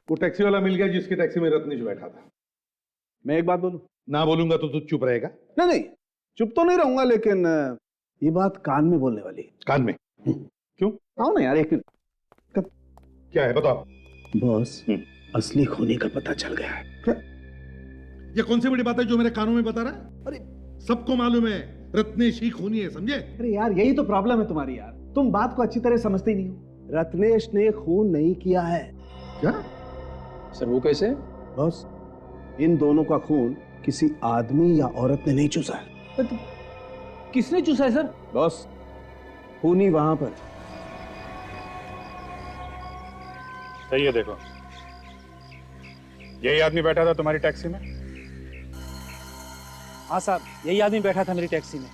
वो टैक्सी वाला मिल गया जिसकी टैक्सी में रत्नेश बैठा था। मैं एक बात बोलूं? ना बोलूंगा तो तू चुप रहेगा? नहीं नहीं, चुप तो नहीं रहूंगा, लेकिन ये बात कान में बोलने वाली है। कान में? क्यों? आओ ना यार, एक मिनट। क्या है बताओ। बॉस, असली खूनी का पता चल गया है। क्या? ये कौन सी बड़ी बात है जो मेरे कानों में बता रहा है? अरे सबको मालूम है रत्नेश ही खूनी है, समझे? अरे यार, यही तो प्रॉब्लम है तुम्हारी यार, तुम बात को अच्छी तरह समझते ही नहीं हो। रत्नेश ने खून नहीं किया है। क्या? सर वो कैसे? बॉस, इन दोनों का खून किसी आदमी या औरत ने नहीं चूसा है। किसने चूसा है सर? बॉस, खूनी वहां पर। सही है, देखो यही आदमी बैठा था तुम्हारी टैक्सी में? हाँ साहब, यही आदमी बैठा था मेरी टैक्सी में।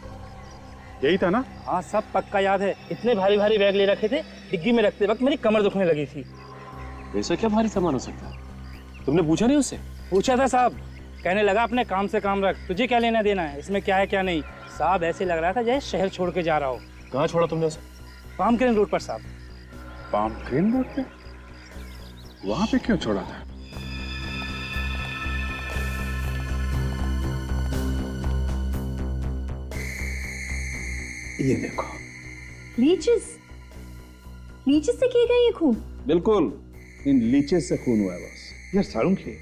यही था ना? हाँ सब पक्का याद है। इतने भारी भारी बैग ले रखे थे, डिग्गी में रखते वक्त मेरी कमर दुखने लगी थी। ऐसा क्या भारी सामान हो सकता है? तुमने पूछा नहीं उससे? पूछा था साहब, कहने लगा अपने काम से काम रख, तुझे क्या लेना देना है, इसमें क्या है क्या नहीं। साहब ऐसे लग रहा था जैसे शहर छोड़ के जा रहा हो। कहाँ छोड़ा तुमने उसे? पाम क्रेन रोड पर साहब। पाम क्रेन रोड पे? वहां पे क्यों छोड़ा था? ये देखो। लीचेस से किए गए ये खून? बिल्कुल, इन लीचेस से खून हुआ है बॉस। यार साळुंखे,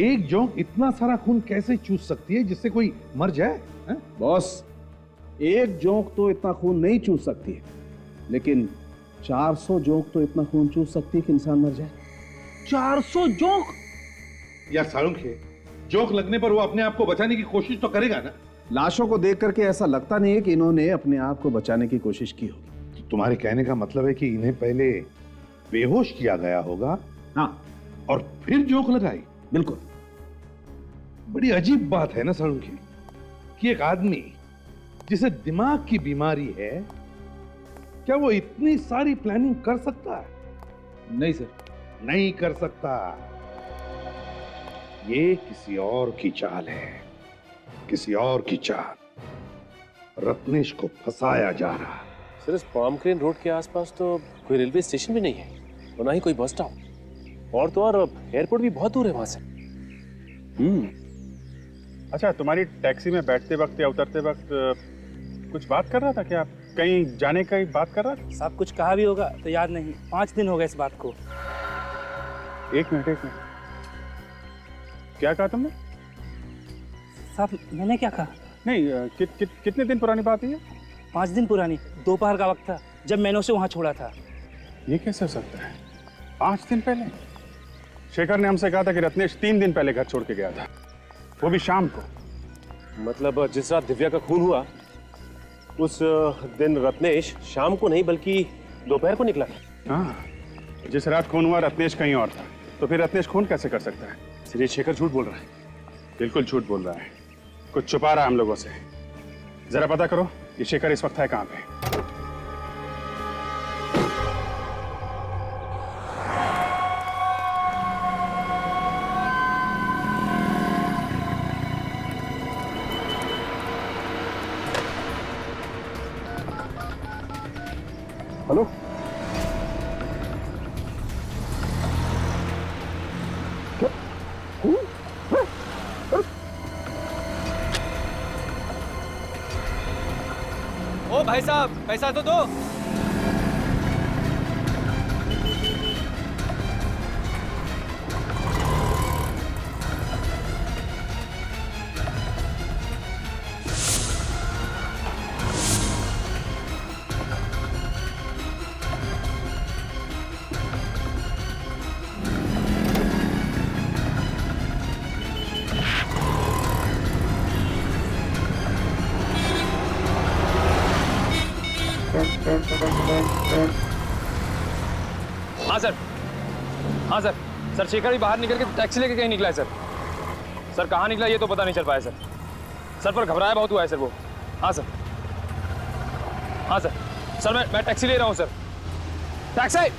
एक जोंक इतना सारा खून कैसे चूस सकती है जिससे कोई मर जाए? है? बॉस, एक जोंक तो इतना खून नहीं चूस सकती है, लेकिन 400 जोंक तो इतना खून चूस सकती है कि इंसान मर जाए। 400 जोंक? यार साळुंखे, जोंक लगने पर वो अपने आप को बचाने की कोशिश तो करेगा ना? लाशों को देख करके ऐसा लगता नहीं है कि इन्होंने अपने आप को बचाने की कोशिश की होगी। तो तुम्हारे कहने का मतलब है कि इन्हें पहले बेहोश किया गया होगा, हाँ, और फिर जोंक लगाई? बिल्कुल। बड़ी अजीब बात है ना साळुंखे, कि एक आदमी जिसे दिमाग की बीमारी है, क्या वो इतनी सारी प्लानिंग कर सकता है? नहीं सर। नहीं कर सकता। ये किसी और की चाल है, किसी और की चाल। रत्नेश को फंसाया जा रहा है। सर, इस पाम क्रेन रोड के आसपास तो कोई रेलवे स्टेशन भी नहीं है और ना ही कोई बस स्टॉप, और तो और एयरपोर्ट भी बहुत दूर है वहां से। अच्छा, तुम्हारी टैक्सी में बैठते वक्त या उतरते वक्त कुछ बात कर रहा था क्या? कहीं जाने का ही बात कर रहा था? साहब कुछ कहा भी होगा तो याद नहीं, 5 दिन हो गए इस बात को। एक मिनट, क्या कहा तुमने? साहब मैंने क्या कहा? नहीं, कितने दिन पुरानी बात है ये? 5 दिन पुरानी, दोपहर का वक्त था जब मैंने उसे वहां छोड़ा था। ये कैसे हो सकता है? 5 दिन पहले? शेखर ने हमसे कहा था कि रत्नेश 3 दिन पहले घर छोड़ के गया था, वो भी शाम को। मतलब जिस रात दिव्या का खून हुआ उस दिन रत्नेश शाम को नहीं बल्कि दोपहर को निकला था। हाँ, जिस रात खून हुआ रत्नेश कहीं और था, तो फिर रत्नेश खून कैसे कर सकता है? इसलिए शेखर झूठ बोल रहा है। बिल्कुल झूठ बोल रहा है, कुछ छुपा रहा है हम लोगों से। जरा पता करो कि शेखर इस वक्त है कहां पे। हेलो, ओ भाई साहब, पैसा तो दो। हाँ सर, हाँ सर। सर शेखर भी बाहर निकल के टैक्सी लेके कहीं निकला है सर। सर कहाँ निकला ये तो पता नहीं चल पाया सर। सर पर घबराया बहुत हुआ है सर वो। हाँ सर, हाँ सर। सर मैं टैक्सी ले रहा हूँ सर। टैक्सी।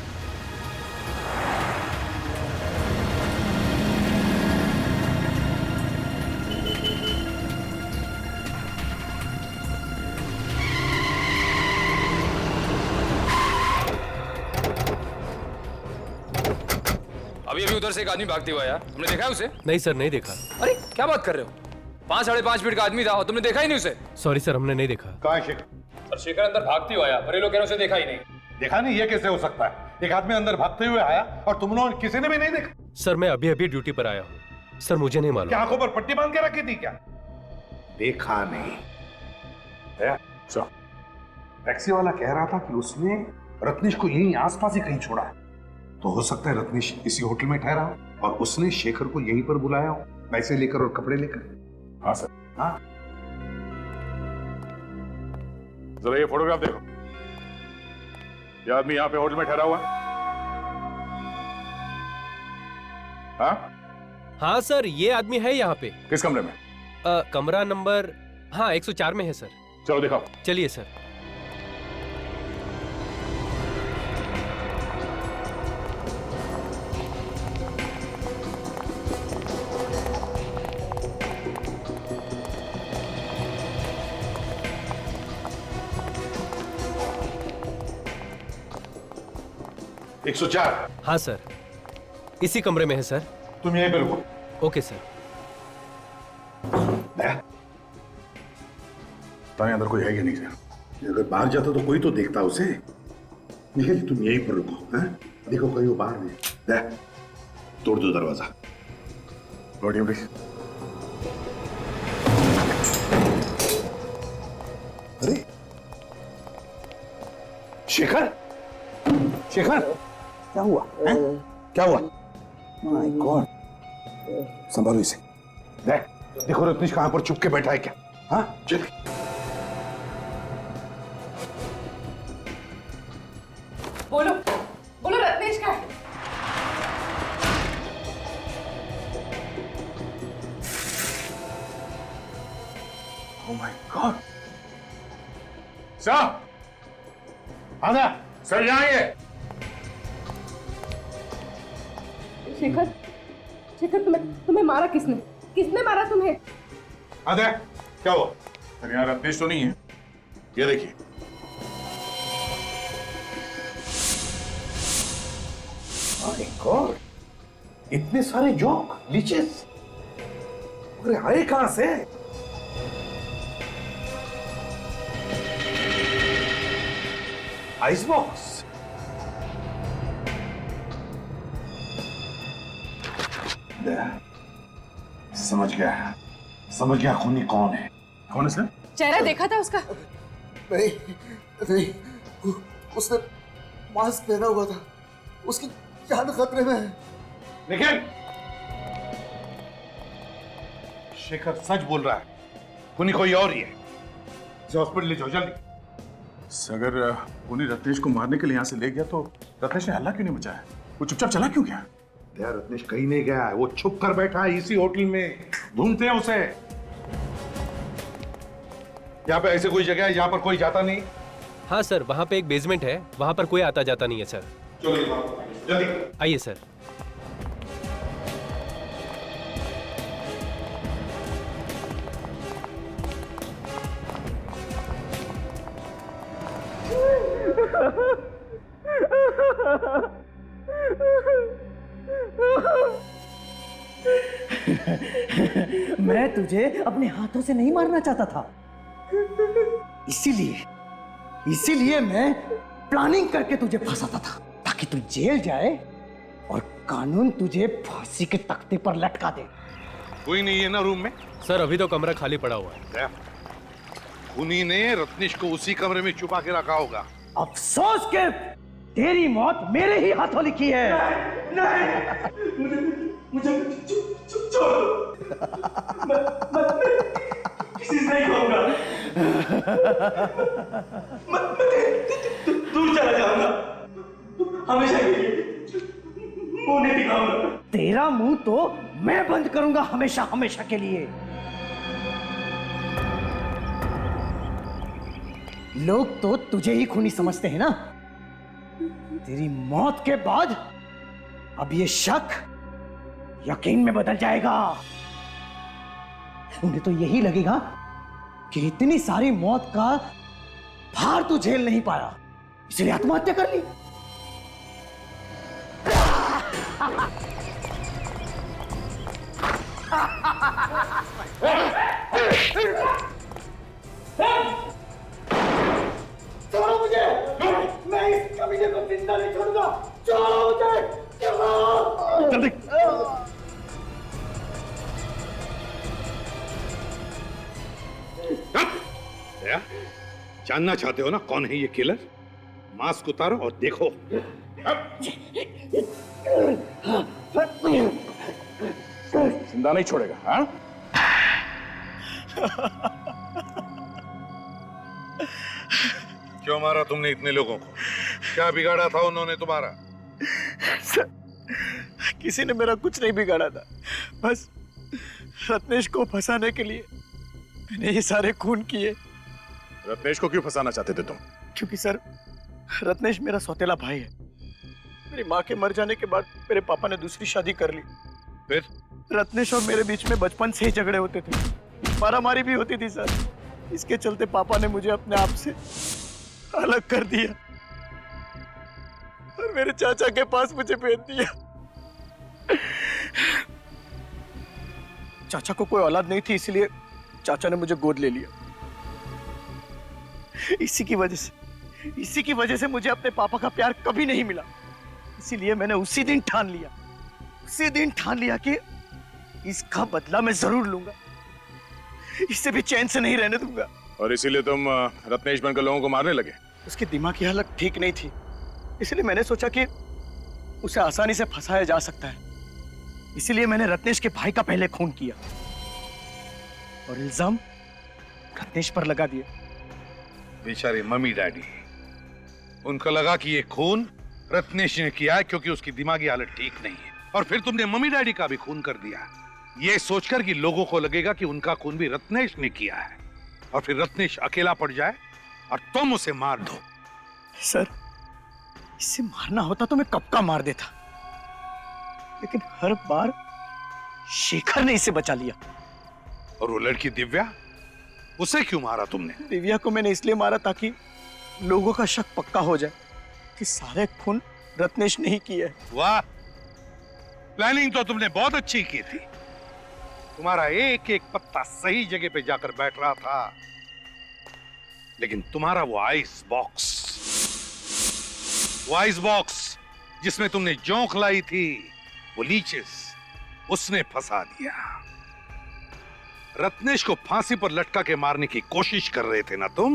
अभी अभी उधर से एक आदमी भागते हुआ आया, तुमने देखा है उसे? नहीं सर, नहीं देखा। अरे क्या बात कर रहे हो? 5-5.5 फीट का आदमी था और तुमने देखा ही नहीं उसे? सॉरी सर, हमने नहीं देखा। कहाँ है शेखर? सर शेखर अंदर भागते हुआ आया, पर ये लोग कह रहे उसे देखा ही नहीं। देखा नहीं, ये कैसे हो सकता है? एक आदमी अंदर भागते हुए आया और तुम लोग किसी ने भी नहीं देखा? सर मैं अभी अभी ड्यूटी पर आया हूँ सर, मुझे नहीं मालूम। क्या आंखों पर पट्टी बांध के रखी थी क्या? देखा नहीं है? टैक्सी वाला कह रहा था कि उसने रत्नेश को यहीं आसपास ही कहीं छोड़ा है, तो हो सकता है रत्नेश इसी होटल में ठहरा हो और उसने शेखर को यहीं पर बुलाया हो, पैसे लेकर और कपड़े लेकर। हाँ सर। हाँ, जरा ये फोटोग्राफ देखो। ये आदमी यहाँ पे होटल में ठहरा हुआ है? हाँ हाँ सर, ये आदमी है यहाँ पे। किस कमरे में? कमरा नंबर हाँ 104 में है सर। चलो दिखाओ। चलिए सर। एक 104। हाँ सर, इसी कमरे में है सर। तुम यहीं पे रुको। Okay sir. ताने अंदर कोई है या नहीं सर? अगर बाहर जाता तो कोई तो देखता उसे। निखिल तुम यहीं पर रुको। हैं? देखो कहीं वो बाहर नहीं। दे, तोड़ दो दरवाजा। लौटिए प्लीज। अरे शेखर, शेखर क्या हुआ? हैं? क्या हुआ? माय गॉड, संभालो इसे। देख, देखो रत्नेश कहां पर छुप के बैठा है क्या? हाँ चल। बोलो बोलो, रत्नेश का है? Oh my God! सर, आना सर, यहाँ आइए। शेखर, शेखर तुम्हें मारा किसने? किसने मारा तुम्हें? आधा क्या हुआ? सर यहाँ रत्नेश तो नहीं है। ये देखिए। My God! इतने सारे जोक, लीचेस, अरे आए कहां से? Ice box. समझ गया खूनी कौन है। कौन है सर? चेहरा देखा था उसका? नहीं नहीं, उसने मास्क पहना हुआ था, उसकी जान खतरे में है। निखिल, शेखर सच बोल रहा है, खूनी कोई और ही है। इसे हॉस्पिटल ले जाओ जल्दी। अगर खूनी रत्नेश को मारने के लिए यहाँ से ले गया तो रत्नेश ने हल्ला क्यों नहीं मचाया? वो चुपचाप चला क्यों गया? यार रत्नेश कहीं नहीं गया है, वो छुप कर बैठा है इसी होटल में। ढूंढते हैं उसे। यहाँ पे ऐसे कोई जगह है यहाँ पर कोई जाता नहीं? हाँ सर, वहाँ पे एक बेसमेंट है, वहाँ पर कोई आता जाता नहीं है सर। चलो जल्दी आइए सर। मैं तुझे अपने हाथों से नहीं मारना चाहता था, इसीलिए मैं प्लानिंग करके तुझे फंसाता था, ताकि तू जेल जाए और कानून तुझे फांसी के तख्ते पर लटका दे। कोई नहीं है ना रूम में? सर अभी तो कमरा खाली पड़ा हुआ है। खूनी ने रत्नेश को उसी कमरे में छुपा के रखा होगा। अफसोस के तेरी मौत मेरे ही हाथों लिखी है। मुझे छोड़ दो। किसी से नहीं कहूंगा। मैं दूर चला जाऊंगा, हमेशा के लिए मुंह नहीं दिखाऊंगा। तेरा मुंह तो मैं बंद करूंगा हमेशा हमेशा के लिए। लोग तो तुझे ही खूनी समझते हैं ना। तेरी मौत के बाद अब ये शक यकीन में बदल जाएगा। उन्हें तो यही लगेगा कि इतनी सारी मौत का भार तू झेल नहीं पाया, इसलिए आत्महत्या कर ली। जल्दी। दया, जानना चाहते हो ना कौन है ये किलर? मास्क उतारो और देखो। जिंदा नहीं छोड़ेगा, हाँ? क्यों मारा तुमने इतने लोगों को? क्या बिगाड़ा था उन्होंने तुम्हारा? सर, किसी ने मेरा कुछ नहीं बिगाड़ा था, बस रत्नेश को फंसाने के लिए मैंने ये सारे खून किए। रत्नेश को क्यों फंसाना चाहते थे तुम? क्योंकि सर, रत्नेश मेरा सौतेला भाई है। मेरी माँ के मर जाने के बाद मेरे पापा ने दूसरी शादी कर ली। फिर रत्नेश और मेरे बीच में बचपन से ही झगड़े होते थे, मारामारी भी होती थी सर। इसके चलते पापा ने मुझे अपने आप से अलग कर दिया और मेरे चाचा के पास मुझे भेज दिया। चाचा को कोई औलाद नहीं थी, इसलिए चाचा ने मुझे गोद ले लिया। इसी की वजह से मुझे अपने पापा का प्यार कभी नहीं मिला। इसीलिए मैंने उसी दिन ठान लिया कि इसका बदला मैं जरूर लूंगा। इससे भी चैन से नहीं रहने दूंगा। और इसीलिए तुम रत्नेश बनकर लोगों को मारने लगे? उसकी दिमाग की हालत ठीक नहीं थी, इसलिए मैंने सोचा कि उसे आसानी से फंसाया जा सकता है। इसीलिए मैंने रत्नेश के भाई का पहले खून किया और इल्जाम रत्नेश पर लगा दिया। बेचारे मम्मी डैडी, उनको लगा कि ये खून रत्नेश ने किया है क्योंकि उसकी दिमागी हालत ठीक नहीं है, और फिर तुमने मम्मी डैडी का भी खून कर दिया, ये सोचकर कि लोगों को लगेगा कि उनका खून भी रत्नेश ने किया है, और फिर रत्नेश अकेला पड़ जाए और तुम उसे मार दो। सर, इसे मारना होता तो मैं कब का मार देता, लेकिन हर बार शेखर ने इसे बचा लिया। और वो लड़की दिव्या, उसे क्यों मारा तुमने? दिव्या को मैंने इसलिए मारा ताकि लोगों का शक पक्का हो जाए कि सारे खून रत्नेश ने ही किए। वाह, प्लानिंग तो तुमने बहुत अच्छी की थी। तुम्हारा एक एक पत्ता सही जगह पे जाकर बैठ रहा था, लेकिन तुम्हारा वो आइस बॉक्स जिसमें तुमने जोंक लाई थी, वो लीचेस, उसने फंसा दिया। रत्नेश को फांसी पर लटका के मारने की कोशिश कर रहे थे ना तुम?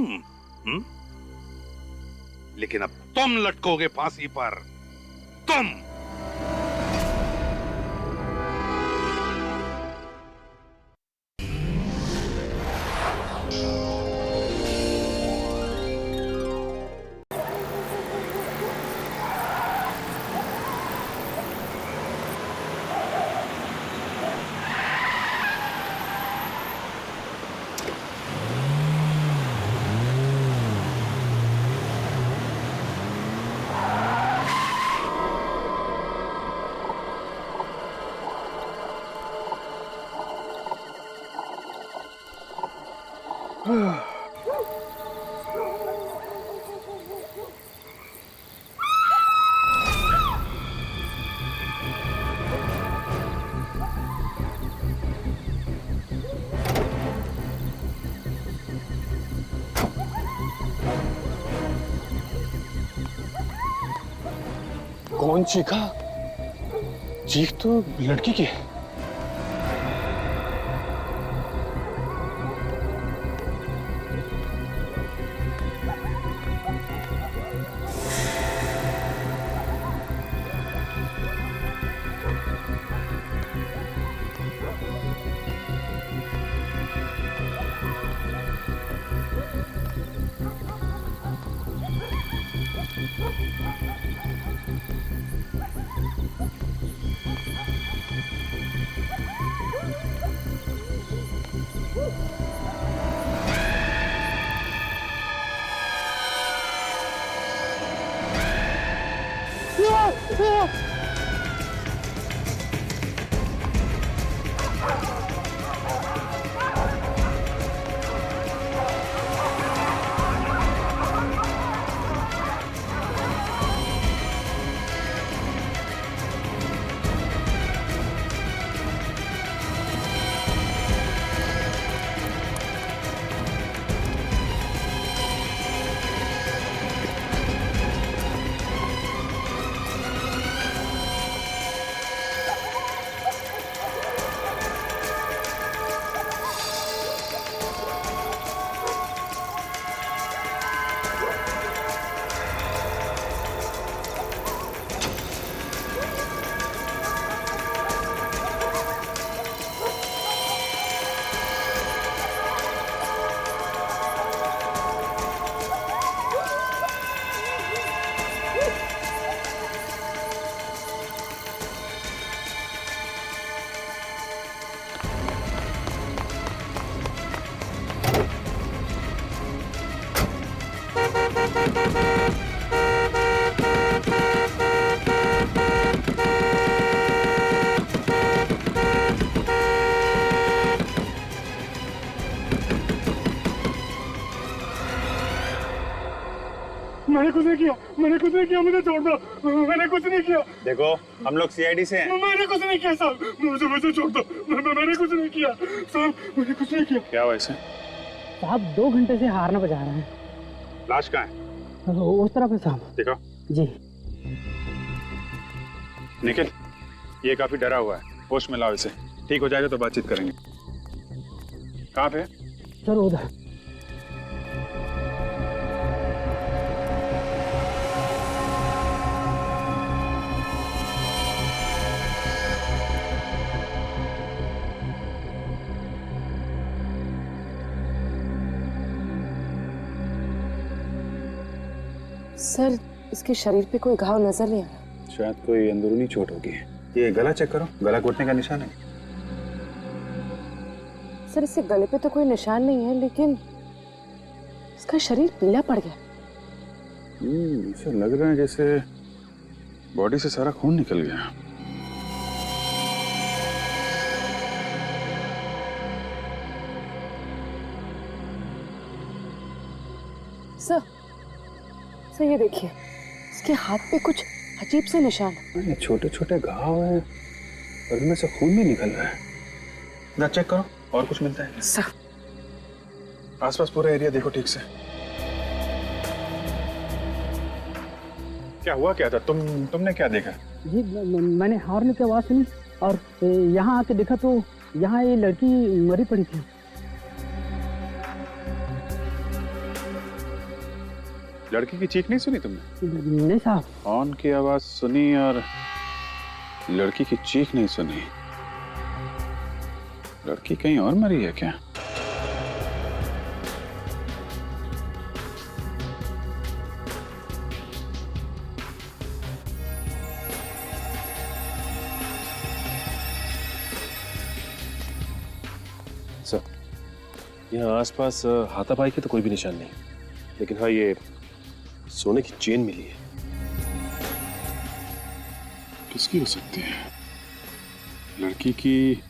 लेकिन अब तुम लटकोगे फांसी पर, तुम। कौन चीखा? चीख तो लड़की की है। मैंने कुछ नहीं किया, मैंने कुछ नहीं किया, मुझे छोड़ दो, मैंने कुछ नहीं किया। देखो हम लोग सीआईडी से हैं। मैंने कुछ नहीं किया साहब, मुझे छोड़ दो, मैंने कुछ नहीं किया साहब, मैंने कुछ नहीं किया। क्या हुआ इसे? साहब 2 घंटे से हारना बजा रहे हैं। लाश कहाँ है? उस तरफ है साहब। देखो जी। निखिल, ये काफी डरा हुआ है, होश में लाओ इसे, ठीक हो जाएगा तो बातचीत करेंगे। कहाँ पे? सर उधर। सर इसके शरीर पे कोई घाव नजर नहीं आ रहा। शायद कोई अंदरूनी चोट होगी। ये गला चेक करो, गला घुटने का निशान है। सर इससे गले पे तो कोई निशान नहीं है, लेकिन इसका शरीर पीला पड़ गया। इसे लग रहा है जैसे बॉडी से सारा खून निकल गया। सर ये देखिए, इसके हाथ पे कुछ अजीब से निशान है। ये छोटे छोटे घाव हैं और इनमें से खून भी निकल रहा है। ना चेक करो और कुछ मिलता है? सर आसपास पूरा एरिया देखो ठीक से। क्या हुआ क्या था? तुमने क्या देखा? जी मैंने हॉर्न की आवाज़ सुनी और यहाँ आके देखा तो यहाँ ये लड़की मरी पड़ी थी। लड़की की चीख नहीं सुनी तुमने? नहीं साहब। हॉर्न की आवाज सुनी और लड़की की चीख नहीं सुनी। लड़की कहीं और मरी है क्या? सर, यहाँ आसपास हाथापाई के तो कोई भी निशान नहीं, लेकिन हाँ ये सोने की चेन मिली है। किसकी हो सकती है? लड़की की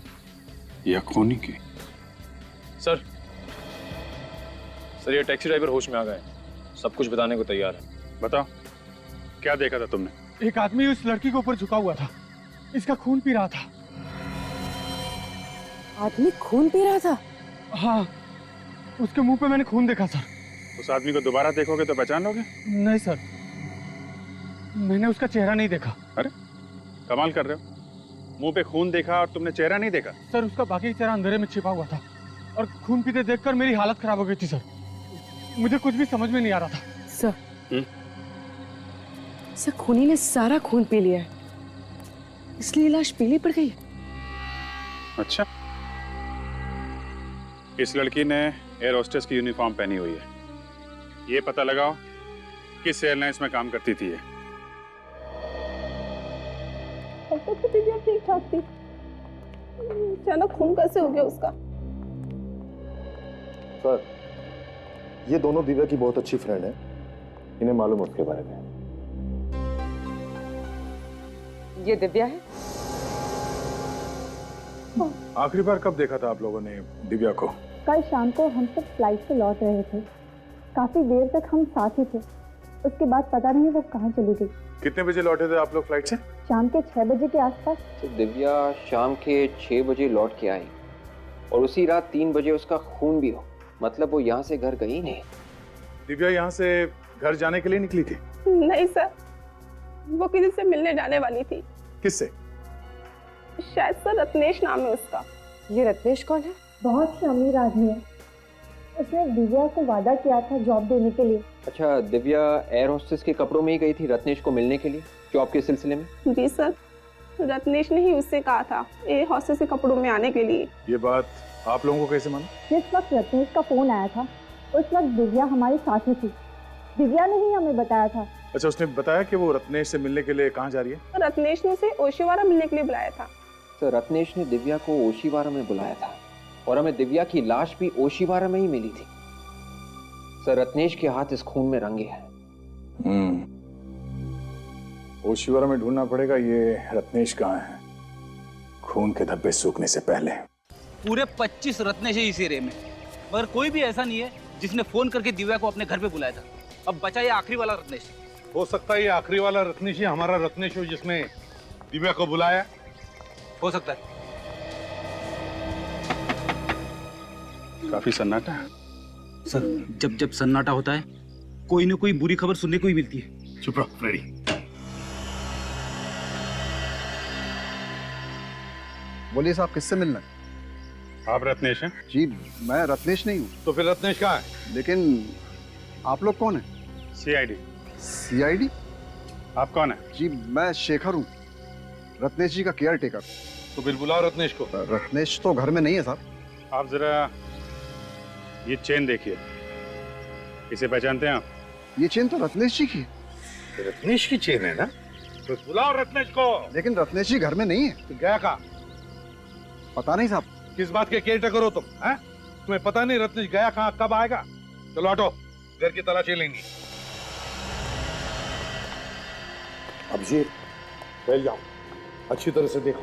या खूनी की? सर ये टैक्सी ड्राइवर होश में आ गए, सब कुछ बताने को तैयार है। बताओ क्या देखा था तुमने? एक आदमी उस लड़की के ऊपर झुका हुआ था, इसका खून पी रहा था। आदमी खून पी रहा था? हाँ, उसके मुंह पे मैंने खून देखा सर। उस आदमी को दोबारा देखोगे तो पहचान लोगे? नहीं सर, मैंने उसका चेहरा नहीं देखा। अरे कमाल कर रहे हो, मुंह पे खून देखा और तुमने चेहरा नहीं देखा? सर उसका बाकी चेहरा अंधेरे में छिपा हुआ था और खून पीते देखकर मेरी हालत खराब हो गई थी सर। मुझे कुछ भी समझ में नहीं आ रहा था। सर खूनी ने सारा खून पी लिया है, इसलिए लाश पीली पड़ गई। अच्छा, इस लड़की ने एयर होस्टेस की यूनिफॉर्म पहनी हुई है। ये पता लगाओ किस एयरलाइंस में काम करती थी ये। ठीक ठाक थी, अचानक खून कैसे हो गया उसका? सर ये दोनों दिव्या की बहुत अच्छी फ्रेंड है, इन्हें मालूम है उसके बारे में। ये दिव्या है? आखिरी बार कब देखा था आप लोगों ने दिव्या को? कल शाम को हम सब फ्लाइट से लौट रहे थे, काफी देर तक हम साथ ही थे। उसके बाद पता नहीं वो कहाँ चली गई। कितने बजे लौटे थे आप लोग फ्लाइट से? शाम के 6 बजे के आसपास। तो दिव्या शाम के 6 बजे लौट के आई और उसी रात 3 बजे उसका खून भी हो, मतलब वो यहाँ से घर गई नहीं। दिव्या यहाँ से घर जाने के लिए निकली थी? नहीं सर, वो किसी से मिलने जाने वाली थी। किससे? शायद सर रत्नेश नाम है उसका। ये रत्नेश कौन है? बहुत ही अमीर आदमी है, उसने दिव्या को वादा किया था जॉब देने के लिए। अच्छा, दिव्या एयर होस्टेस के कपड़ों में ही गई थी रत्नेश को मिलने के लिए जॉब के सिलसिले में? जी सर, रत्नेश ने ही उससे कहा था एयर होस्टेस के कपड़ों में आने के लिए। ये बात आप लोगों को कैसे मालूम? जिस वक्त रत्नेश का फोन आया था उस वक्त दिव्या हमारे साथ ही थी, दिव्या ने ही हमें बताया था। अच्छा, उसने बताया कि वो रत्नेश से मिलने के लिए कहाँ जा रही है? रत्नेश ने उसे ओशिवारा मिलने के लिए बुलाया था। तो रत्नेश ने दिव्या को ओशिवारा में बुलाया था और हमें दिव्या की लाश भी ओशिवारा में ही मिली थी। सर रत्नेश के हाथ इस खून में रंगे हैं। ओशिवारा में ढूंढना पड़ेगा ये रत्नेश कहाँ है, खून के धब्बे सूखने से पहले। पूरे 25 रत्नेश है इस एरिया में, मगर कोई भी ऐसा नहीं है जिसने फोन करके दिव्या को अपने घर पे बुलाया था। अब बचा ये आखिरी वाला रत्नेश। हो सकता है ये आखिरी वाला रत्नेश ही हमारा रत्नेश हो जिसने दिव्या को बुलाया। हो सकता है। काफी सन्नाटा है। सर जब जब सन्नाटा होता है कोई ना कोई बुरी खबर सुनने को ही मिलती है। चुप रहो फ्रेडी। बोलिए साहब, किससे मिलना है? आप रत्नेश हैं? जी मैं रत्नेश नहीं हूँ। तो फिर रत्नेश कहाँ है? लेकिन आप लोग कौन हैं? सीआईडी। सीआईडी? आप कौन हैं? जी मैं शेखर हूँ, रत्नेश जी का केयर टेकर। तो फिर बुलाओ रत्नेश को। रत्नेश तो घर में नहीं है साहब। आप जरा ये चेन देखिए, इसे पहचानते हैं आप? ये चेन तो रत्नेश जी की है। रत्नेश की चेन है ना? तो बुलाओ रत्नेश को। लेकिन रत्नेश जी घर में नहीं है। तो गया कहाँ? पता नहीं साहब। किस बात के केयर टेकर हो तुम? हैं? तुम्हें पता नहीं रत्नेश गया कहाँ, कब आएगा? चलो हटो, घर की तलाशी लेंगी। अभिजीत बैठ जाओ, अच्छी तरह से देखो।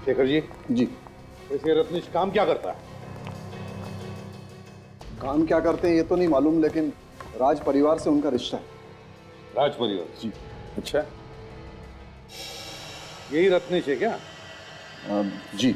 शेखर जी। जी। वैसे रत्नेश काम क्या करता है? काम क्या करते हैं ये तो नहीं मालूम, लेकिन राज परिवार से उनका रिश्ता है। राज परिवार? जी। अच्छा, यही रत्नेश है क्या? जी।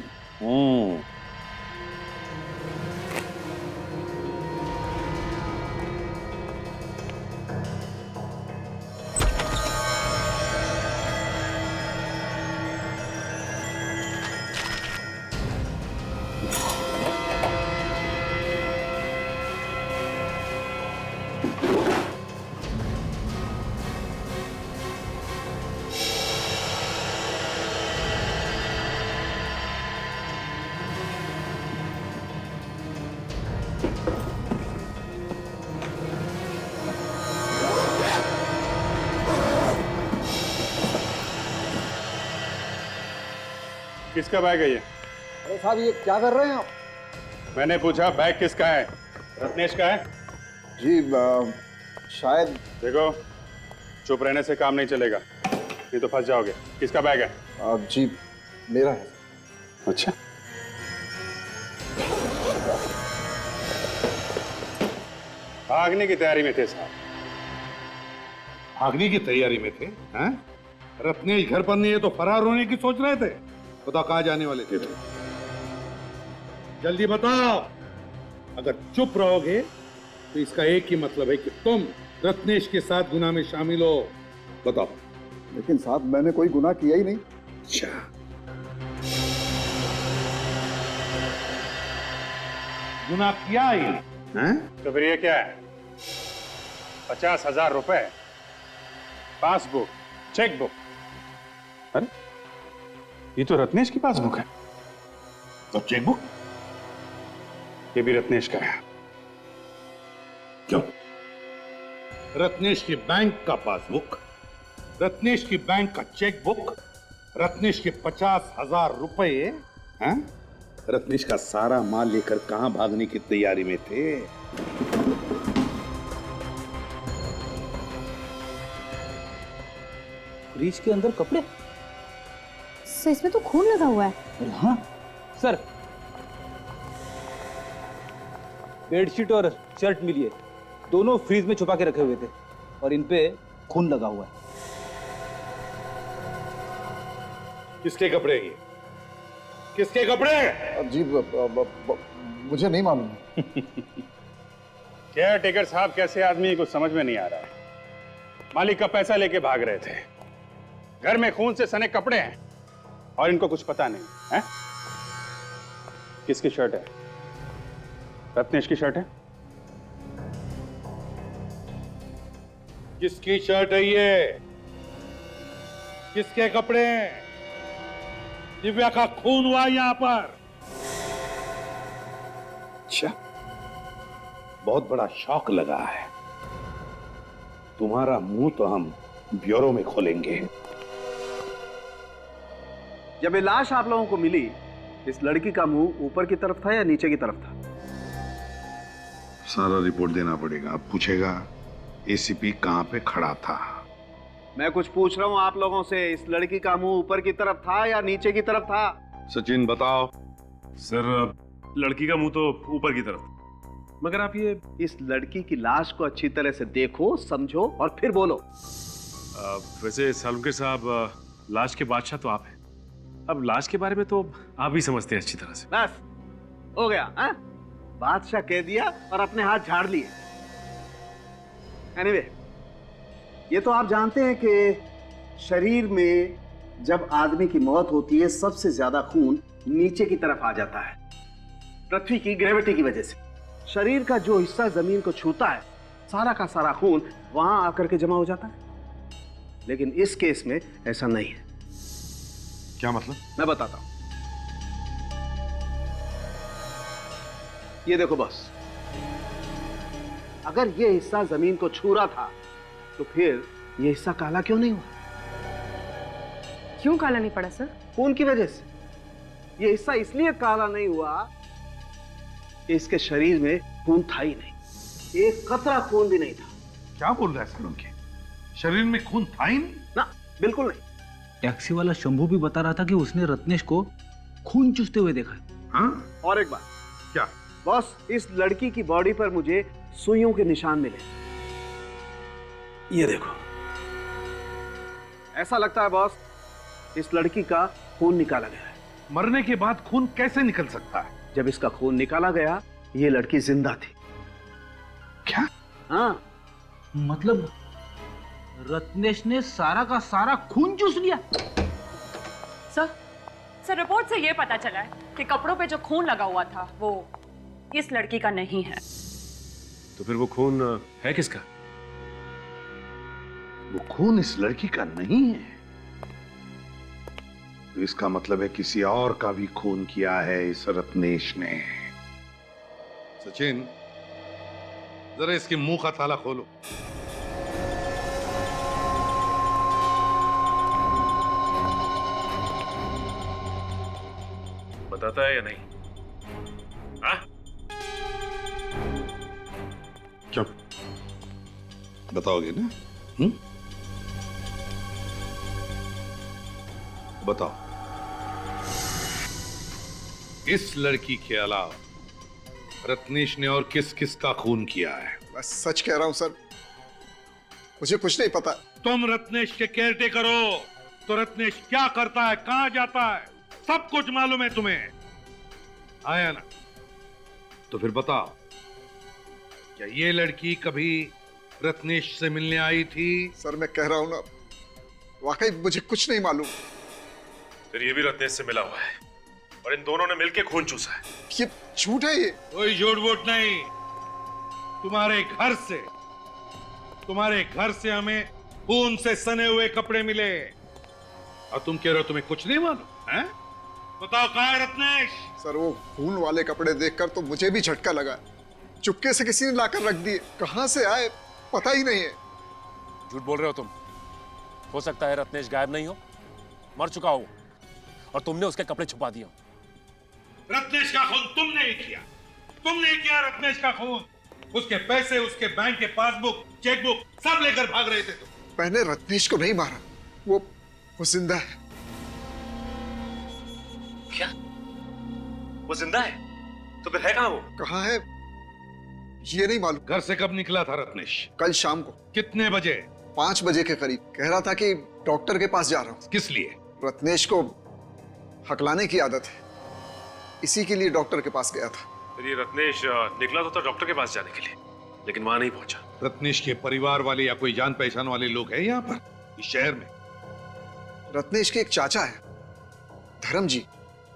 किसका बैग है ये? अरे साहब ये क्या कर रहे हैं आप? मैंने पूछा बैग किसका है? रत्नेश का है? जी शायद। देखो, चुप रहने से काम नहीं चलेगा, नहीं तो फंस जाओगे। किसका बैग है? जी मेरा है। अच्छा, भागने की तैयारी में थे साहब। भागने की तैयारी में थे? हैं? रत्नेश घर पर नहीं है तो फरार होने की सोच रहे थे? बताओ कहाँ जाने वाले थे? जल्दी बताओ। अगर चुप रहोगे तो इसका एक ही मतलब है कि तुम रत्नेश के साथ गुनाह में शामिल हो। बताओ। लेकिन साहब मैंने कोई गुनाह किया ही नहीं। अच्छा, गुनाह किया ही नहीं? तो फिर ये क्या है? 50,000 रुपए, पासबुक, चेकबुक। अरे ये तो रत्नेश की पासबुक है। तो चेकबुक? ये भी रत्नेश का है। क्यों? रत्नेश की बैंक का पासबुक, रत्नेश की बैंक का चेकबुक, रत्नेश के 50,000 रुपए हैं? रत्नेश का सारा माल लेकर कहां भागने की तैयारी में थे? फ्रिज के अंदर कपड़े? सर इसमें तो खून लगा हुआ है। हाँ सर, बेडशीट और शर्ट मिली है, दोनों फ्रीज में छुपा के रखे हुए थे और इन पे खून लगा हुआ है। किसके कपड़े ये? किसके कपड़े? जी मुझे नहीं मालूम। केयर टेकर साहब कैसे आदमी कुछ समझ में नहीं आ रहा है। मालिक का पैसा लेके भाग रहे थे, घर में खून से सने कपड़े हैं और इनको कुछ पता नहीं है। किसकी शर्ट है? रत्नेश की शर्ट है। किसकी शर्ट है ये? किसके कपड़े हैं? दिव्या का खून हुआ यहां पर। अच्छा, बहुत बड़ा शौक लगा है तुम्हारा। मुंह तो हम ब्यूरो में खोलेंगे। जब ये लाश आप लोगों को मिली, इस लड़की का मुंह ऊपर की तरफ था या नीचे की तरफ था? सारा रिपोर्ट देना पड़ेगा। अब पूछेगा एसीपी कहां पे खड़ा था। मैं कुछ पूछ रहा हूँ आप लोगों से, इस लड़की का मुंह ऊपर की तरफ था या नीचे की तरफ था? सचिन बताओ। सर लड़की का मुंह तो ऊपर की तरफ। मगर आप ये इस लड़की की लाश को अच्छी तरह से देखो, समझो और फिर बोलो। वैसे सालुंके साहब, लाश के बादशाह तो आप हैं। अब लाश के बारे में तो आप भी समझते हैं अच्छी तरह से। बस हो गया, हाँ? बादशाह कह दिया और अपने हाथ झाड़ लिए। एनीवे, ये तो आप जानते हैं कि शरीर में जब आदमी की मौत होती है सबसे ज्यादा खून नीचे की तरफ आ जाता है, पृथ्वी की ग्रेविटी की वजह से। शरीर का जो हिस्सा जमीन को छूता है सारा का सारा खून वहां आकर के जमा हो जाता है, लेकिन इस केस में ऐसा नहीं है। क्या मतलब? मैं बताता हूं। ये देखो बॉस, अगर ये हिस्सा जमीन को छू रहा था तो फिर ये हिस्सा काला क्यों नहीं हुआ? क्यों काला नहीं पड़ा सर? खून की वजह से। ये हिस्सा इसलिए काला नहीं हुआ कि इसके शरीर में खून था ही नहीं, एक कतरा खून भी नहीं था। क्या बोल रहा है सर? उनके शरीर में खून था ही नहीं? ना, बिल्कुल नहीं। टैक्सी वाला शंभू भी बता रहा था कि उसने रत्नेश को खून चूसते हुए देखा है। हाँ? और एक बात। क्या? बॉस, इस लड़की की बॉडी पर मुझे सुइयों के निशान मिले। ये देखो, ऐसा लगता है बॉस इस लड़की का खून निकाला गया है। मरने के बाद खून कैसे निकल सकता है? जब इसका खून निकाला गया ये लड़की जिंदा थी। क्या? हाँ, मतलब रत्नेश ने सारा का सारा खून चूस लिया। सर रिपोर्ट से ये पता चला है कि कपड़ों पे जो खून लगा हुआ था वो इस लड़की का नहीं है। तो फिर वो खून है किसका? वो खून इस लड़की का नहीं है तो इसका मतलब है किसी और का भी खून किया है इस रत्नेश ने। सचिन, जरा इसके मुंह का ताला खोलो। बताता है या नहीं? हाँ? क्यों? बताओगे ना? बताओ। इस लड़की के अलावा रत्नेश ने और किस किस का खून किया है? मैं सच कह रहा हूं सर, मुझे कुछ नहीं पता। तुम रत्नेश के केयरटेकर हो तो रत्नेश क्या करता है, कहां जाता है, सब कुछ मालूम है तुम्हें, आया ना? तो फिर बताओ, क्या ये लड़की कभी रत्नेश से मिलने आई थी? सर मैं कह रहा हूं ना, वाकई मुझे कुछ नहीं मालूम। फिर ये भी रत्नेश से मिला हुआ है और इन दोनों ने मिलकर खून चूसा है। ये झूठ है। ये कोई झूठ वूठ नहीं। तुम्हारे घर से हमें खून से सने हुए कपड़े मिले और तुम कह रहे हो तुम्हें कुछ नहीं मालूम है? बताओ कहाँ है रत्नेश? सर वो खून वाले कपड़े देखकर तो मुझे भी झटका लगा। चुपके से किसी ने लाकर रख दिए, कहां से आए पता ही नहीं है। झूठ बोल रहे हो तुम। हो सकता है रत्नेश गायब नहीं हो, मर चुका हो और तुमने उसके कपड़े छुपा दिए हो। रत्नेश का खून तुमने किया रत्नेश का खून। उसके पैसे, उसके बैंक के पासबुक, चेकबुक सब लेकर भाग रहे थे तुम। मैंने रत्नेश को नहीं मारा, वो जिंदा है। क्या? वो जिंदा है? तो फिर है कहां वो? कहां है ये नहीं मालूम। घर से कब निकला था रत्नेश? कल शाम को। कितने बजे? 5 बजे के करीब। कह रहा था कि डॉक्टर के पास जा रहा हूं। किस लिए? रत्नेश को हकलाने की आदत है, इसी के लिए डॉक्टर के पास गया था। फिर ये रत्नेश निकला तो था डॉक्टर के पास जाने के लिए, लेकिन वहां नहीं पहुंचा। रत्नेश के परिवार वाले या कोई जान पहचान वाले लोग हैं यहाँ पर इस शहर में? रत्नेश के एक चाचा है, धर्म जी,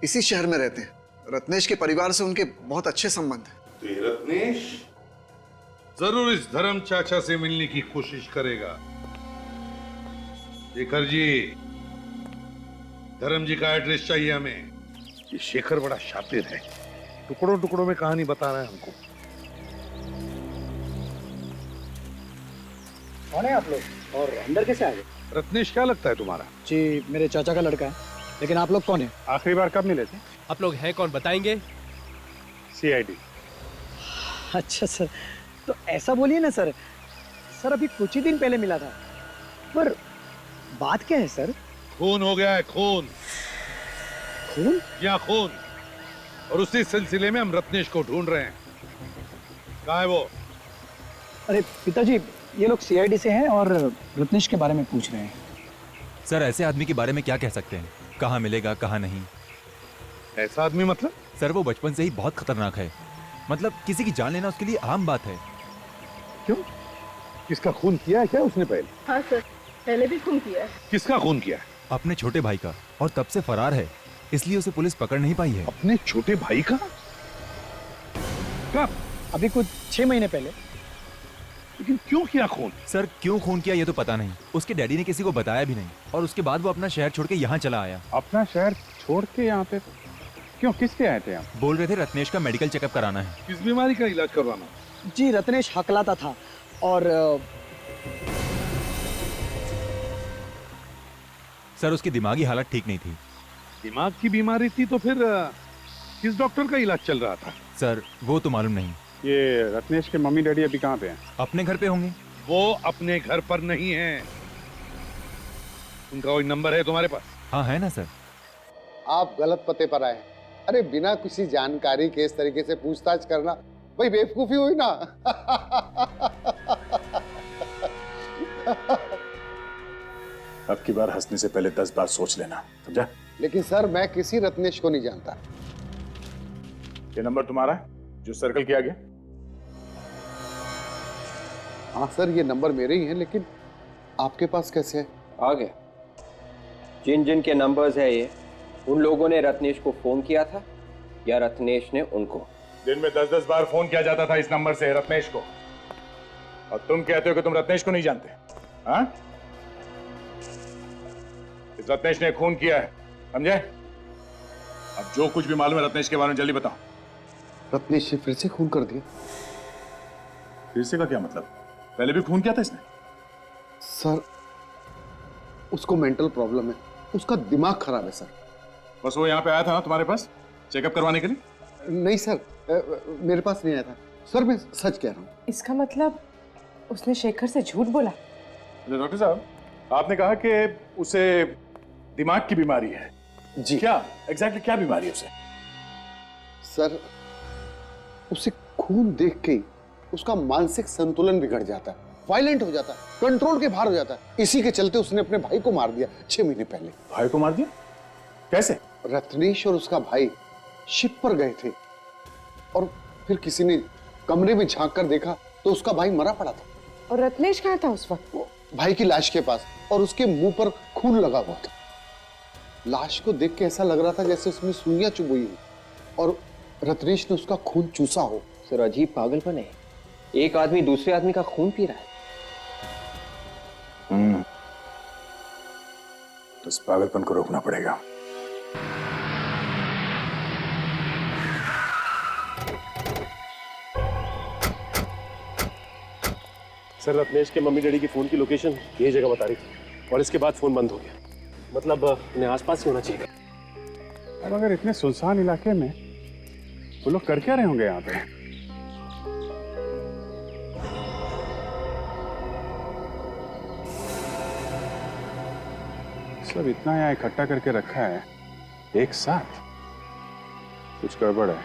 इसी शहर में रहते हैं। रत्नेश के परिवार से उनके बहुत अच्छे संबंध हैं। तो ये रत्नेश जरूर इस धर्म चाचा से मिलने की कोशिश करेगा। शेखर जी, धर्म जी का एड्रेस चाहिए हमें। ये शेखर बड़ा शातिर है, टुकड़ों टुकड़ों में कहानी बता रहा है हमको। कौन है आप लोग और अंदर कैसे आ गए? रत्नेश क्या लगता है तुम्हारा? जी मेरे चाचा का लड़का है, लेकिन आप लोग कौन है? आखिरी बार कब मिले थे? आप लोग हैं कौन बताएंगे? CID। अच्छा सर, तो ऐसा बोलिए ना सर। सर अभी कुछ ही दिन पहले मिला था, पर बात क्या है सर? खून हो गया है, खून। खून? या खून, और उसी सिलसिले में हम रत्नेश को ढूंढ रहे हैं। कहाँ है वो? अरे पिताजी, ये लोग सीआईडी से हैं और रत्नेश के बारे में पूछ रहे हैं। सर ऐसे आदमी के बारे में क्या कह सकते हैं? कहाँ मिलेगा कहाँ नहीं। ऐसा आदमी मतलब? सर वो बचपन से ही बहुत खतरनाक है। मतलब किसी की जान लेना उसके लिए आम बात है। क्यों? किसका खून किया है क्या उसने पहले? हाँ सर, पहले भी खून किया है। किसका खून किया है? अपने छोटे भाई का, और तब से फरार है, इसलिए उसे पुलिस पकड़ नहीं पाई है। अपने छोटे भाई का? कब? अभी कुछ 6 महीने पहले। लेकिन क्यों किया खून? सर क्यों खून किया ये तो पता नहीं। उसके डैडी ने किसी को बताया भी नहीं, और उसके बाद वो अपना शहर छोड़ के यहाँ चला आया। अपना शहर छोड़ के यहाँ पे क्यों? किस लिए आए थे आप? बोल रहे थे रत्नेश का मेडिकल चेकअप कराना है। किस बीमारी का इलाज करवाना? जी, रत्नेश हकलाता था और सर उसकी दिमागी हालत ठीक नहीं थी। दिमाग की बीमारी थी तो फिर किस डॉक्टर का इलाज चल रहा था? सर वो तो मालूम नहीं। ये रत्नेश के मम्मी डैडी अभी कहाँ पे हैं? अपने घर पे होंगे। वो अपने घर पर नहीं है। उनका कोई नंबर है तुम्हारे पास? हाँ है ना सर। आप गलत पते पर आए। अरे बिना किसी जानकारी के इस तरीके से पूछताछ करना भाई बेवकूफी हुई ना। अब की बार हंसने से पहले 10 बार सोच लेना, समझा? लेकिन सर मैं किसी रत्नेश को नहीं जानता। ये नंबर तुम्हारा है जो सर्कल किया गया? हाँ सर ये नंबर मेरे ही है, लेकिन आपके पास कैसे है? आ गया। जिन जिन के नंबर्स है ये, उन लोगों ने रत्नेश को फोन किया था या रत्नेश ने उनको? दिन में 10-10 बार फोन किया जाता था इस नंबर से रत्नेश को, और तुम कहते हो कि तुम रत्नेश को नहीं जानते? हाँ? इस रत्नेश ने खून किया है, समझे? अब जो कुछ भी मालूम है रत्नेश के बारे में जल्दी बताओ। रत्नेश ने फिर से खून कर दिया। फिर से का क्या मतलब? पहले भी खून किया था इसने? सर उसको मेंटल प्रॉब्लम है, उसका दिमाग खराब है सर। बस वो यहाँ पे आया था ना तुम्हारे पास चेकअप करवाने के लिए? नहीं सर, मेरे पास नहीं आया था सर, मैं सच कह रहा हूँ। इसका मतलब उसने शेखर से झूठ बोला? डॉक्टर साहब आपने कहा कि उसे दिमाग की बीमारी है। जी। क्या एग्जैक्टली क्या बीमारी है उसे? सर उसे खून देख के ही उसका मानसिक संतुलन बिगड़ जाता है, वायलेंट हो जाता है, कंट्रोल के बाहर हो जाता है। इसी के चलते उसने अपने भाई को मार दिया 6 महीने पहले। भाई को मार दिया? कैसे? रत्नेश और उसका भाई शिप पर गए थे और फिर किसी ने कमरे में झांक कर देखा तो उसका भाई मरा पड़ा था। और रत्नेश कहाँ था उस वक्त? भाई की लाश के पास, और उसके मुंह पर खून लगा हुआ था। लाश को देख के ऐसा लग रहा था जैसे उसमें सुइयां चुभ हुई हो और रत्नेश ने उसका खून चूसा हो। सर अजीब पागलपन है, एक आदमी दूसरे आदमी का खून पी रहा है। तो इस पागलपन को रोकना पड़ेगा। सर रत्नेश के मम्मी डैडी की फोन की लोकेशन यही जगह बता रही थी, और इसके बाद फोन बंद हो गया। मतलब उन्हें आसपास ही होना चाहिए। अब अगर इतने सुनसान इलाके में वो लोग कर क्या रहे होंगे यहाँ पे? सब इतना यहाँ इकट्ठा करके रखा है एक साथ, कुछ गड़बड़ है।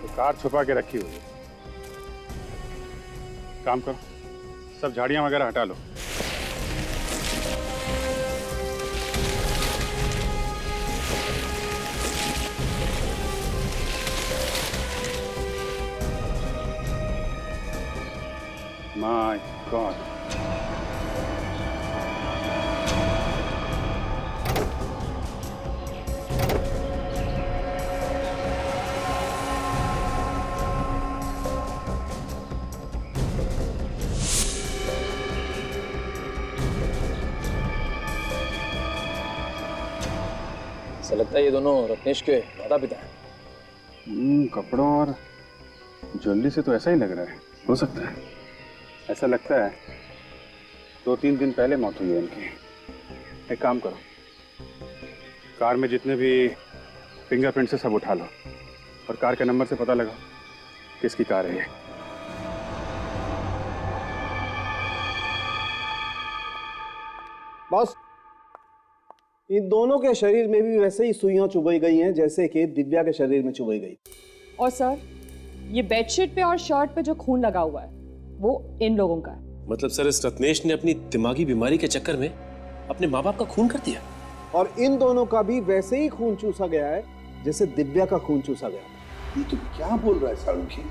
तो कार छुपा के रखी हुई है। काम करो, सब झाड़ियां वगैरह हटा लो। My God. ऐसा लगता है ये दोनों रत्नेश के माता पिता हैं। कपड़ों और ज्वेलरी से तो ऐसा ही लग रहा है। हो सकता है, ऐसा लगता है 2-3 दिन पहले मौत हुई है इनकी। एक काम करो, कार में जितने भी फिंगरप्रिंट से सब उठा लो और कार के नंबर से पता लगाओ किसकी कार है ये। बॉस इन दोनों के शरीर में भी वैसे ही सुइयां चुभाई गई हैं जैसे कि दिव्या के शरीर में चुभाई गई। और सर, ये बेडशीट पे और शर्ट पे जो खून लगा हुआ है वो इन लोगों का है। मतलब सर, इस रत्नेश ने अपनी दिमागी बीमारी के चक्कर में अपने माँ बाप का खून कर दिया। और इन दोनों का भी वैसे ही खून चूसा गया है जैसे दिव्या का खून चूसा गया। ये तुम क्या बोल रहा है सालुंखी?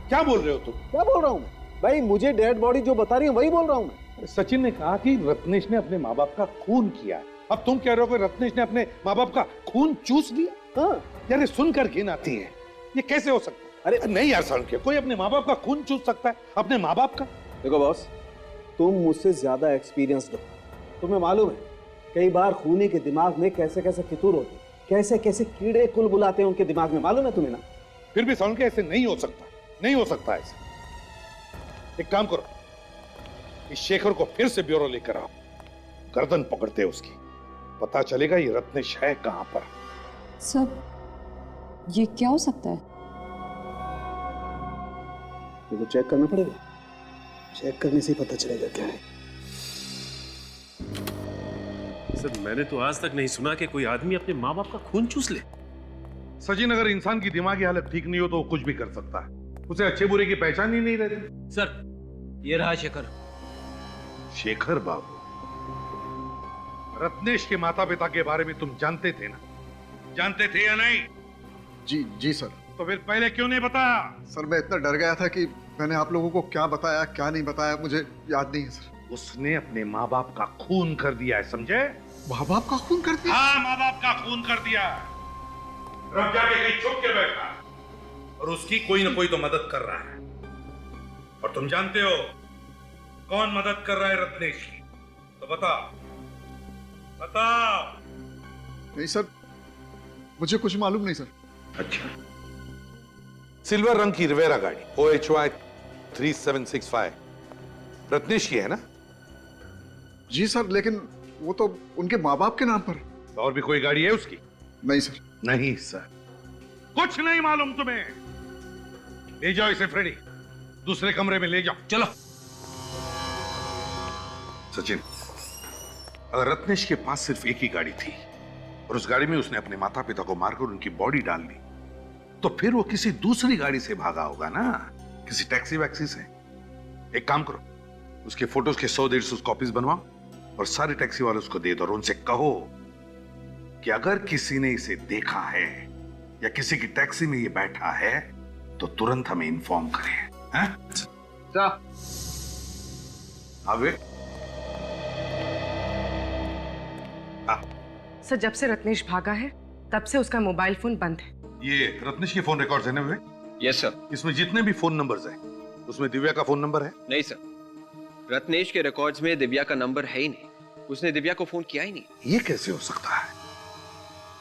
क्या बोल रहे हो तुम? क्या बोल रहा हूँ मैं? भाई मुझे डेड बॉडी जो बता रही है वही बोल रहा हूँ मैं। सचिन ने कहा कि रत्नेश ने अपने माँ बाप का खून किया। अब तुम कह रहे हो कि रत्नेश ने अपने माँ बाप का खून चूस लिया? हाँ यार, सुनकर घिन आती है। ये कैसे हो सकता है? अरे नहीं यार सालुंखी, कोई अपने माँ बाप का खून चूस सकता है? अपने माँ बाप का? देखो बॉस, तुम मुझसे ज्यादा एक्सपीरियंस्ड हो। तुम्हें मालूम है कई बार खूनी के दिमाग में कैसे कैसे फितूर होते हैं, कैसे कैसे कीड़े कुल बुलाते हैं उनके दिमाग में, मालूम है तुम्हें ना? फिर भी सालुंखी ऐसे नहीं हो सकता, नहीं हो सकता ऐसे। एक काम करो, इस शेखर को फिर से ब्यूरो लेकर आओ, गर्दन पकड़ते उसकी, पता चलेगा ये रत्नेश है कहां पर। सर, ये क्या हो सकता है? ये तो चेक करना पड़ेगा, चेक करने से ही पता चलेगा क्या है। सर, मैंने तो आज तक नहीं सुना कि कोई आदमी अपने माँ बाप का खून चूस ले। सचिन, अगर इंसान की दिमागी हालत ठीक नहीं हो तो वो कुछ भी कर सकता है। उसे अच्छे बुरे की पहचान ही नहीं रहती। सर, ये रहा शेखर। शेखर बाबू, रत्नेश के माता पिता के बारे में तुम जानते थे ना? जानते थे या नहीं? जी सर। तो फिर पहले क्यों नहीं बताया? सर, मैं इतना डर गया था कि मैंने आप लोगों को क्या बताया क्या नहीं बताया मुझे याद नहीं है सर। उसने अपने माँ बाप का खून कर दिया है, समझे? माँ बाप का खून कर दिया? हाँ, माँ बाप का खून कर दिया। रब जाके कहीं छुप के बैठा और उसकी कोई ना कोई तो मदद कर रहा है। और तुम जानते हो कौन मदद कर रहा है रत्नेश की? तो बताओ, बताओ। नहीं सर, मुझे कुछ मालूम नहीं सर। अच्छा, सिल्वर रंग की रिवेरा गाड़ी OHY 3765 रत्नेश की है ना? जी सर, लेकिन वो तो उनके माँ बाप के नाम पर। और भी कोई गाड़ी है उसकी? नहीं सर। नहीं सर, कुछ नहीं मालूम तुम्हें। ले जाओ इसे फ्रेडी, दूसरे कमरे में ले जाओ। चलो। सचिन, अगर रत्नेश के पास सिर्फ एक ही गाड़ी थी और उस गाड़ी में उसने अपने माता पिता को मारकर उनकी बॉडी डाल दी, तो फिर वो किसी दूसरी गाड़ी से भागा होगा ना, किसी टैक्सी वैक्सी से। एक काम करो, उसके फोटोज के 100-150 कॉपीज बनवाओ और सारे टैक्सी वालों को दे दो और उनसे कहो कि अगर किसी ने इसे देखा है या किसी की टैक्सी में ये बैठा है तो तुरंत हमें इन्फॉर्म करें। हैं? आगे। सर, जब से रत्नेश भागा है तब से उसका मोबाइल फोन बंद है। ये रत्नेश के फोन रिकॉर्ड्स है ना विवेक? Yes sir. इसमें जितने भी फोन नंबर्स हैं उसमें दिव्या का फोन नंबर है? नहीं सर, रत्नेश के रिकॉर्ड्स में दिव्या का नंबर है ही नहीं। उसने दिव्या को फोन किया ही नहीं। ये कैसे हो सकता है?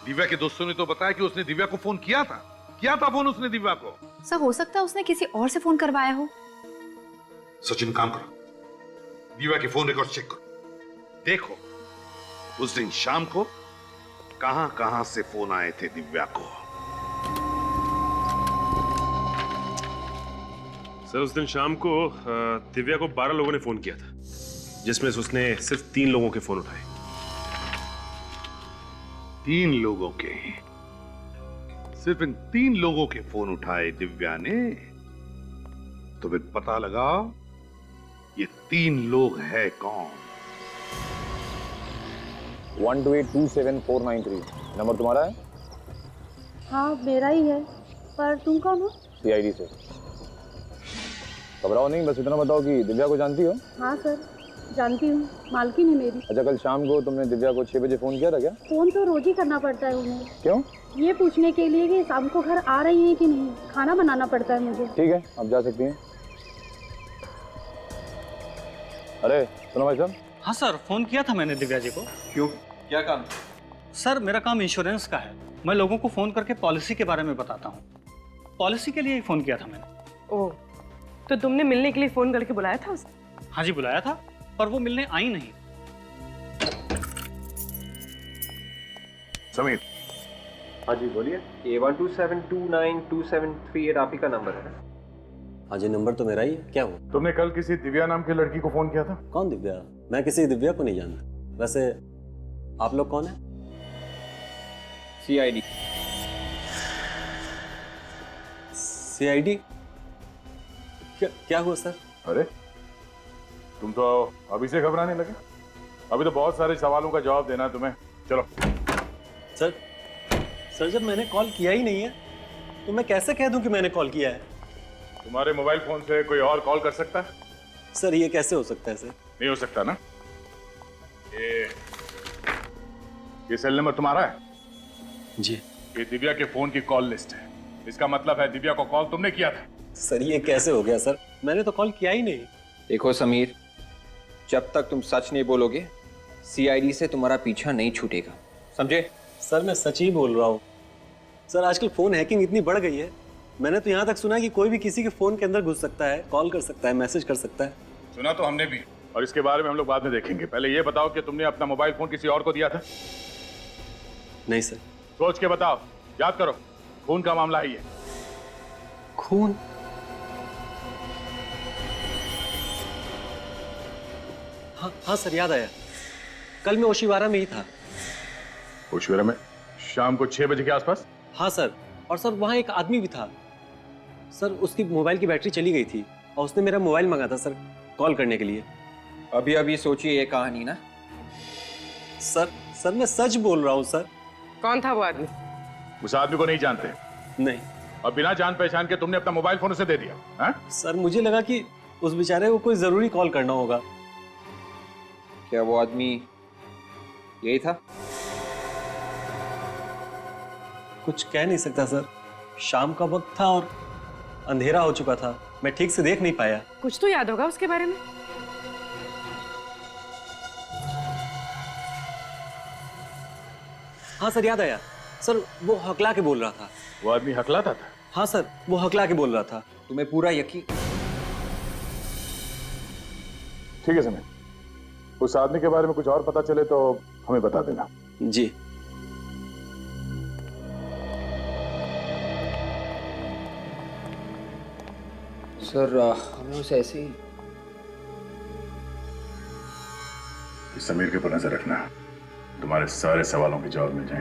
दिव्या के दोस्तों ने तो बताया कि उसने दिव्या को फोन किया था फोन उसने दिव्या को। सर, हो सकता है उसने किसी और से फोन करवाया हो। सचिन, काम करो, दिव्या के फोन रिकॉर्ड चेक करो, देखो उस दिन शाम को कहां कहां से फोन आए थे दिव्या को। सर, उस दिन शाम को दिव्या को 12 लोगों ने फोन किया था, जिसमें से उसने सिर्फ 3 लोगों के फोन उठाए। 3 लोगों के? सिर्फ इन 3 लोगों के फोन उठाए दिव्या ने? तो फिर पता लगाओ ये 3 लोग है कौन? 12827 नंबर तुम्हारा है? हाँ, मेरा ही है, पर तुम कौन हो? CID से। घबराओ नहीं, बस इतना बताओ कि दिव्या को जानती हो? हाँ सर, जानती हूँ, मालकिन है मेरी। अच्छा, कल शाम को तुमने दिव्या को 6 बजे फोन किया था क्या? फोन तो रोज ही करना पड़ता है उन्हें। क्यों? ये पूछने के लिए कि शाम को घर आ रही है कि नहीं, खाना बनाना पड़ता है मुझे। ठीक है, आप जा सकती हैं। अरे सुनो भाई साहब। हाँ सर, फोन किया था मैंने दिव्या जी को। क्यों, क्या काम? सर, मेरा काम इंश्योरेंस का है। मैं लोगों को फोन करके पॉलिसी के बारे में बताता हूँ। पॉलिसी के लिए ही फोन किया था मैंने। ओह, तो तुमने मिलने के लिए फोन करके बुलाया था उसे? हाँ जी, बुलाया था, पर वो मिलने आई नहीं। समीर। हाँ जी बोलिए। A127292738 आप ही का नंबर है। हाँ जी, नंबर तो मेरा ही है। क्या हुआ? तुमने कल किसी दिव्या नाम की लड़की को फोन किया था? कौन दिव्या? मैं किसी दिव्या को नहीं जानता। वैसे आप लोग कौन है? सीआईडी। सीआईडी? क्या हुआ सर? अरे तुम तो अभी से घबराने लगे। अभी तो बहुत सारे सवालों का जवाब देना है तुम्हें। चलो। सर जब मैंने कॉल किया ही नहीं है तो मैं कैसे कह दूं कि मैंने कॉल किया है? तुम्हारे मोबाइल फोन से कोई और कॉल कर सकता है? सर ये कैसे हो सकता है सर? नहीं हो सकता ना। ये सेल नंबर तुम्हारा है? जी। ये दिव्या के फोन की कॉल लिस्ट है। इसका मतलब है दिव्या को कॉल तुमने किया था। सर ये कैसे हो गया सर? मैंने तो कॉल किया ही नहीं। देखो समीर, जब तक तुम सच नहीं बोलोगे सीआईडी से तुम्हारा पीछा नहीं छूटेगा, समझे? सर मैं सच ही बोल रहा हूँ। सर आजकल फोन हैकिंग इतनी बढ़ गई है, मैंने तो यहाँ तक सुना है कि कोई भी किसी के फोन के अंदर घुस सकता है, कॉल कर सकता है, मैसेज कर सकता है। सुना तो हमने भी, और इसके बारे में हम लोग बाद में देखेंगे। पहले ये बताओ कि तुमने अपना मोबाइल फोन किसी और को दिया था? नहीं सर। सोच के बताओ, याद करो, खून का मामला है ये। खून? हाँ सर याद आया, कल मैं ओशिवारा में ही था। ओशिवारा में? शाम को 6 बजे के आसपास? हाँ सर, और सर वहाँ एक आदमी भी था। सर उसकी मोबाइल की बैटरी चली गई थी और उसने मेरा मोबाइल मंगा था सर कॉल करने के लिए। अभी अभी सोचिए ये कहानी ना। सर मैं सच बोल रहा हूँ सर। कौन था वो आदमी? उस आदमी को नहीं जानते? नहीं। और बिना जान पहचान के तुमने अपना मोबाइल फोन उसे दे दिया? हाँ? सर मुझे लगा कि उस बेचारे को कोई जरूरी कॉल करना होगा। क्या वो आदमी यही था? कुछ कह नहीं सकता सर, शाम का वक्त था और अंधेरा हो चुका था, मैं ठीक से देख नहीं पाया। कुछ तो याद होगा उसके बारे में। हाँ सर याद आया, सर वो हकला के बोल रहा था। वो आदमी हकलाता था? हाँ सर वो हकला के बोल रहा था। तुम्हें पूरा यकीन? ठीक है समय, उस आदमी के बारे में कुछ और पता चले तो हमें बता देना। जी। सर हमें उसे ऐसे ही समीर के ऊपर नजर रखना, तुम्हारे सारे सवालों के जवाब मिल जाएंगे।